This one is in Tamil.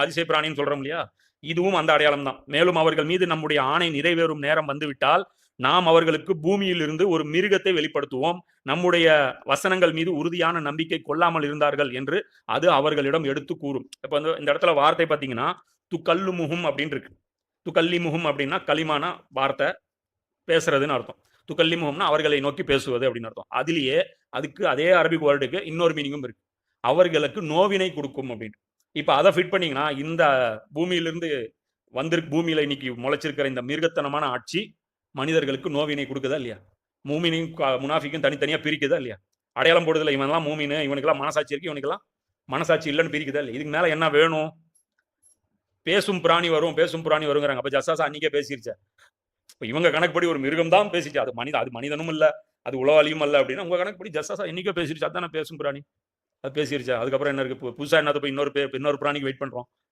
அதிசய பிராணின்னு சொல்றோம் இல்லையா, இதுவும் அந்த அடையாளம் தான். மேலும் அவர்கள் மீது நம்முடைய ஆணை நிறைவேறும் நேரம் வந்துவிட்டால் நாம் அவர்களுக்கு பூமியில் இருந்து ஒரு மிருகத்தை வெளிப்படுத்துவோம். நம்முடைய வசனங்கள் மீது உறுதியான நம்பிக்கை கொள்ளாமல் இருந்தார்கள் என்று அது அவர்களிடம் எடுத்து கூறும். இப்ப வந்து இந்த இடத்துல வார்த்தை பார்த்தீங்கன்னா, துக்கல்லுமுஹும் அப்படின்னு இருக்கு. துக்கல்லிமுஹும் அப்படின்னா களிமானா வார்த்தை பேசுறதுன்னு அர்த்தம். துக்கல்லிமுஹும்னா அவர்களை நோக்கி பேசுவது அப்படின்னு அர்த்தம். அதிலேயே அதுக்கு அதே அரபிக் வேர்டுக்கு இன்னொரு மீனிங்கும் இருக்கு. அவர்களுக்கு நோவினை கொடுக்கும் அப்படின்னு. இப்ப அதை ஃபிட் பண்ணீங்கன்னா இந்த பூமியிலிருந்து பூமியில இன்னைக்கு முளைச்சிருக்கிற இந்த மிருகத்தனமான ஆட்சி மனிதர்களுக்கு நோவினை கொடுக்குதா இல்லையா? மூமினையும் முனாஃபிக்கும் தனித்தனியா பிரிக்குதா இல்லையா? அடையாளம் போடுதல இவன்லாம் மூமினு, இவனுக்கெல்லாம் மனசாட்சி இருக்கு, இவனுக்கெல்லாம் மனசாட்சி இல்லைன்னு பிரிக்குதா இல்லையா? இதுக்கு மேல என்ன வேணும்? பேசும் பிராணி வரும், பேசும் பிராணி வருங்கிறாங்க. அப்ப ஜஸ்ஸாஸ் அன்னைக்கே பேசிருச்சே. இப்ப இவங்க கணக்குப்படி ஒரு மிருகம் தான் பேசிச்சு. அது மனிதனும் இல்ல, அது உளவாளியும் அல்ல அப்படின்னா உங்க கணக்குப்படி ஜஸ்ஸாஸ் என்னைக்கோ பேசிருச்சு. அதான பேசும் பிராணி. அது பேசிருச்சா? அதுக்கப்புறம் என்ன இருக்கு? புதுசா என்னத்த போய் இன்னொரு பிராணிக்கு வெயிட் பண்றோம்.